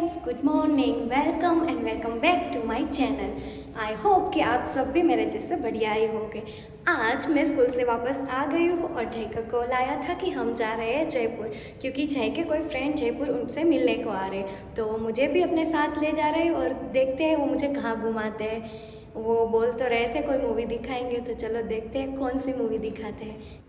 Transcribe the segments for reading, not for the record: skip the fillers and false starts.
Friends, good morning, welcome and welcome back to my channel. I hope कि आप सब भी मेरे जैसे बढ़िया ही होंगे। आज मैं स्कूल से वापस आ गई हूँ और जय का कॉल आया था कि हम जा रहे हैं जयपुर, क्योंकि जय के कोई फ्रेंड जयपुर उनसे मिलने को आ रहे हैं, तो मुझे भी अपने साथ ले जा रहे हैं और देखते हैं वो मुझे कहाँ घुमाते हैं। वो बोल तो रहे थे कोई मूवी दिखाएंगे, तो चलो देखते हैं कौन सी मूवी दिखाते हैं।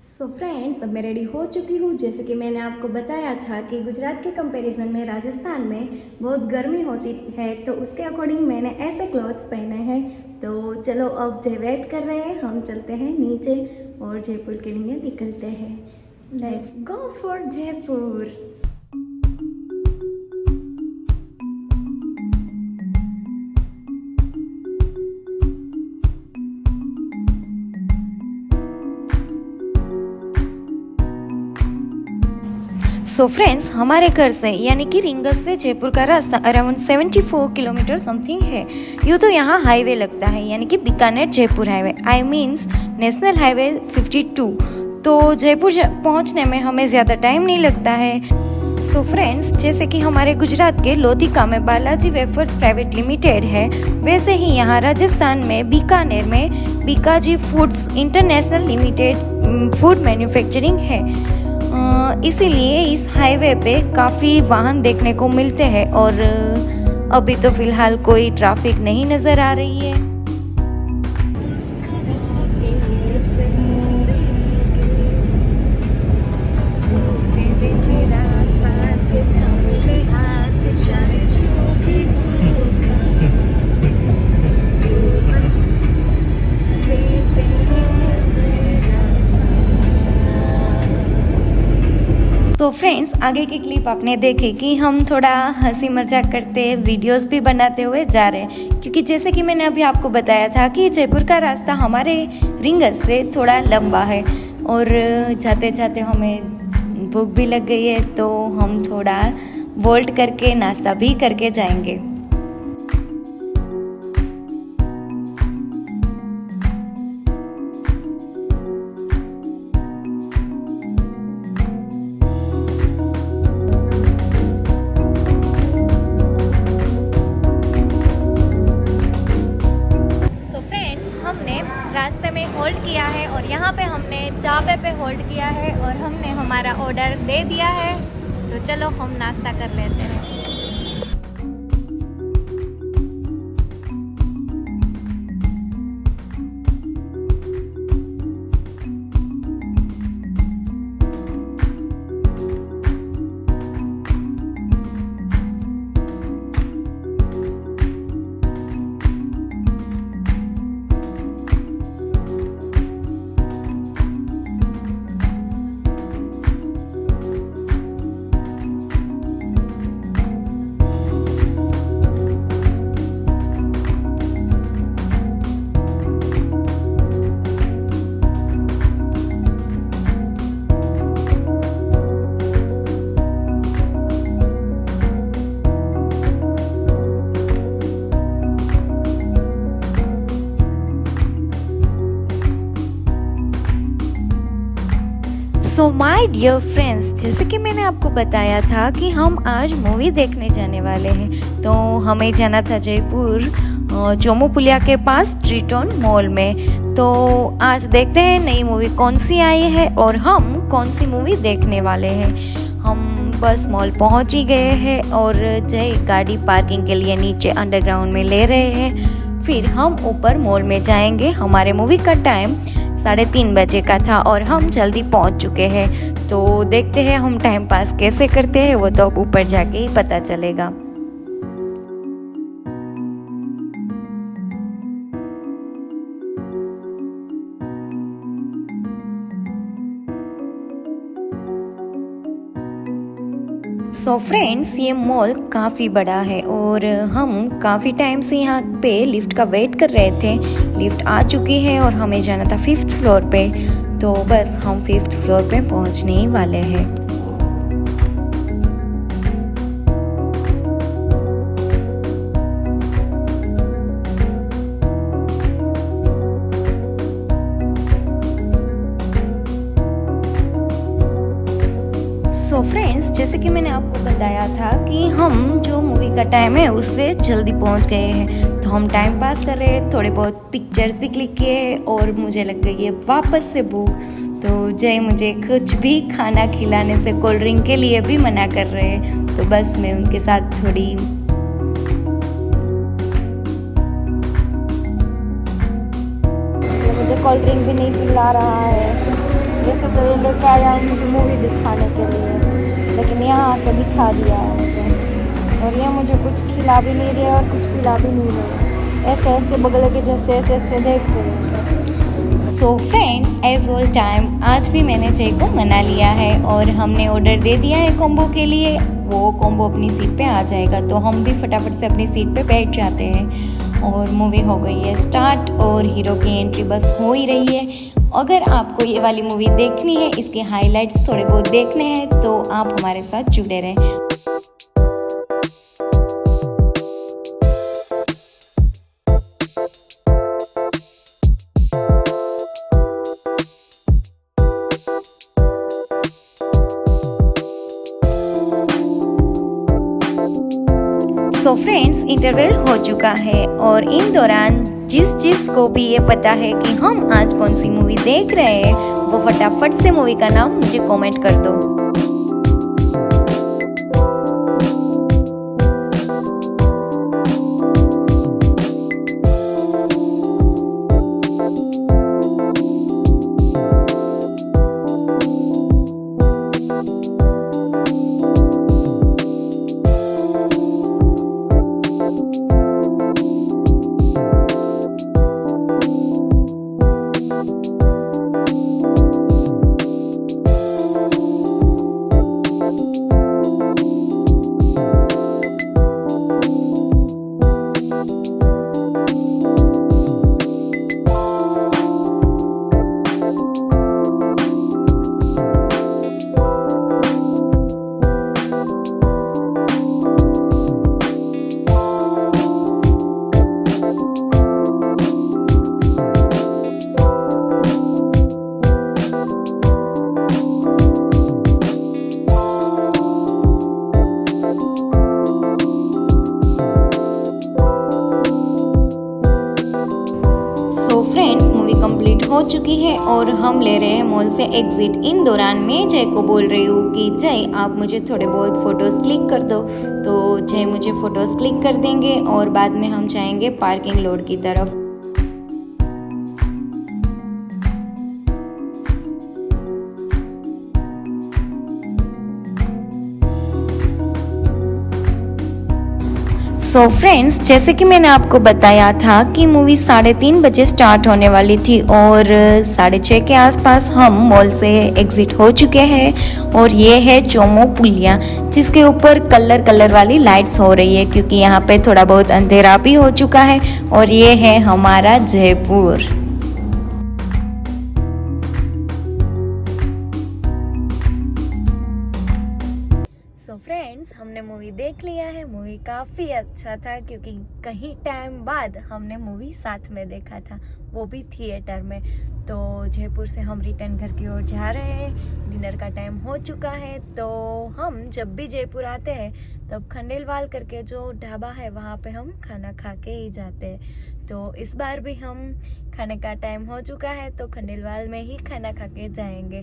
सो फ्रेंड्स, अब मैं रेडी हो चुकी हूँ। जैसे कि मैंने आपको बताया था कि गुजरात के कंपैरिजन में राजस्थान में बहुत गर्मी होती है, तो उसके अकॉर्डिंग मैंने ऐसे क्लॉथ्स पहने हैं। तो चलो अब जय वेट कर रहे हैं, हम चलते हैं नीचे और जयपुर के लिए निकलते हैं। Let's go for Jaipur. So friends, हमारे घर से यानी कि रिंगस से जयपुर का रास्ता अराउंड 74 किलोमीटर समथिंग है। यूँ तो यहाँ हाईवे लगता है, यानी कि Bikaner Jaipur highway, I means national highway 52। तो जयपुर पहुँचने में हमें ज़्यादा टाइम नहीं लगता है। सो फ्रेंड्स, जैसे कि हमारे गुजरात के लोधिका में बालाजी वेफर्स प्राइवेट लिमिटेड है, वैसे ही यहाँ राजस्थान में बीकानेर में Bikaji foods international limited food manufacturing है। इसीलिए इस हाईवे पे काफ़ी वाहन देखने को मिलते हैं और अभी तो फ़िलहाल कोई ट्रैफिक नहीं नज़र आ रही है। तो फ्रेंड्स, आगे की क्लिप आपने देखी कि हम थोड़ा हंसी मजाक करते वीडियोस भी बनाते हुए जा रहे हैं, क्योंकि जैसे कि मैंने अभी आपको बताया था कि जयपुर का रास्ता हमारे रिंगस से थोड़ा लंबा है और जाते जाते हमें भूख भी लग गई है, तो हम थोड़ा वोल्ट करके नाश्ता भी करके जाएंगे। रास्ते में होल्ड किया है और यहाँ पे हमने ढाबे पे होल्ड किया है और हमने हमारा ऑर्डर दे दिया है, तो चलो हम नाश्ता कर लेते हैं। सो माय डियर फ्रेंड्स, जैसे कि मैंने आपको बताया था कि हम आज मूवी देखने जाने वाले हैं, तो हमें जाना था जयपुर जोमो पुलिया के पास ट्रिटोन मॉल में। तो आज देखते हैं नई मूवी कौन सी आई है और हम कौन सी मूवी देखने वाले हैं। हम बस मॉल पहुंच ही गए हैं और जय गाड़ी पार्किंग के लिए नीचे अंडरग्राउंड में ले रहे हैं, फिर हम ऊपर मॉल में जाएंगे। हमारे मूवी का टाइम 3:30 बजे का था और हम जल्दी पहुंच चुके हैं, तो देखते हैं हम टाइम पास कैसे करते हैं, वो तो अब ऊपर जाके ही पता चलेगा। सो फ्रेंड्स, ये मॉल काफ़ी बड़ा है और हम काफ़ी टाइम से यहाँ पे लिफ्ट का वेट कर रहे थे। लिफ्ट आ चुकी है और हमें जाना था 5th फ्लोर पे, तो बस हम 5th फ्लोर पे पहुँचने ही वाले हैं। सो फ्रेंड्स, जैसे कि मैंने आपको बताया था कि हम जो मूवी का टाइम है उससे जल्दी पहुंच गए हैं, तो हम टाइम पास कर रहे हैं, थोड़े बहुत पिक्चर्स भी क्लिक किए और मुझे लग गई है वापस से भूख। तो जय मुझे कुछ भी खाना खिलाने से कोल्ड ड्रिंक के लिए भी मना कर रहे हैं, तो बस मैं उनके साथ थोड़ी मुझे कोल्ड ड्रिंक भी नहीं पिला रहा है। वैसे तो ये लेकर आया मुझे मूवी दिखाने के लिए, लेकिन यहाँ आके बिठा दिया है मुझे, और ये मुझे कुछ खिला भी नहीं रहे और कुछ पिला भी नहीं रहे, ऐसे ऐसे बगल के जैसे ऐसे ऐसे देख रहे हैं। So friends, as all time आज भी मैंने जय को मना लिया है और हमने ऑर्डर दे दिया है कॉम्बो के लिए। वो कॉम्बो अपनी सीट पे आ जाएगा, तो हम भी फटाफट से अपनी सीट पे बैठ जाते हैं और मूवी हो गई है स्टार्ट और हीरो की एंट्री बस हो ही रही है। अगर आपको ये वाली मूवी देखनी है, इसके हाइलाइट्स थोड़े बहुत देखने हैं, तो आप हमारे साथ जुड़े रहें। सो फ्रेंड्स, इंटरवल हो चुका है और इन दौरान जिस को भी ये पता है कि हम आज कौन सी मूवी देख रहे हैं, वो फटाफट से मूवी का नाम मुझे कमेंट कर दो। कंप्लीट हो चुकी है और हम ले रहे हैं मॉल से एग्जिट। इन दौरान मैं जय को बोल रही हूँ कि जय आप मुझे थोड़े बहुत फ़ोटोज़ क्लिक कर दो, तो जय मुझे फ़ोटोज़ क्लिक कर देंगे और बाद में हम जाएंगे पार्किंग लॉट की तरफ। सो फ्रेंड्स, जैसे कि मैंने आपको बताया था कि मूवी 3:30 बजे स्टार्ट होने वाली थी और 6:30 के आसपास हम मॉल से एग्जिट हो चुके हैं और ये है चोमो पुलिया, जिसके ऊपर कलर वाली लाइट्स हो रही है क्योंकि यहाँ पे थोड़ा बहुत अंधेरा भी हो चुका है। और ये है हमारा जयपुर। सो फ्रेंड्स, हमने मूवी देख लिया है। मूवी काफ़ी अच्छा था क्योंकि कहीं टाइम बाद हमने मूवी साथ में देखा था, वो भी थिएटर में। तो जयपुर से हम रिटर्न घर की ओर जा रहे हैं। डिनर का टाइम हो चुका है, तो हम जब भी जयपुर आते हैं तब खंडेलवाल करके जो ढाबा है वहाँ पे हम खाना खा के ही जाते हैं। तो इस बार भी हम खाने का टाइम हो चुका है तो खंडेलवाल में ही खाना खा के जाएंगे।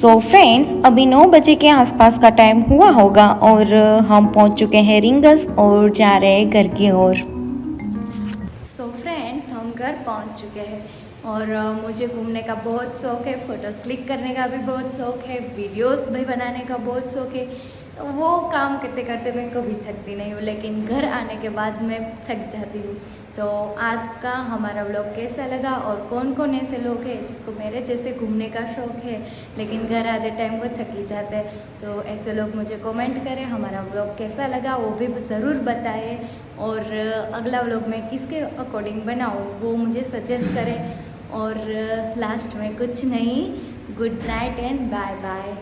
सो फ्रेंड्स, अभी 9 बजे के आसपास का टाइम हुआ होगा और हम पहुंच चुके हैं रिंगस और जा रहे हैं घर की ओर। सो फ्रेंड्स, हम घर पहुंच चुके हैं और मुझे घूमने का बहुत शौक़ है, फ़ोटोज़ क्लिक करने का भी बहुत शौक़ है, वीडियोस भी बनाने का बहुत शौक़ है। वो काम करते करते मैं कभी थकती नहीं हूँ, लेकिन घर आने के बाद मैं थक जाती हूँ। तो आज का हमारा व्लॉग कैसा लगा और कौन कौन ऐसे लोग हैं जिसको मेरे जैसे घूमने का शौक़ है लेकिन घर आते टाइम वो थक ही जाते हैं, तो ऐसे लोग मुझे कमेंट करें हमारा व्लॉग कैसा लगा वो भी ज़रूर बताएं, और अगला व्लॉग मैं किसके अकॉर्डिंग बनाऊँ वो मुझे सजेस्ट करें। और लास्ट में कुछ नहीं, good night and bye bye.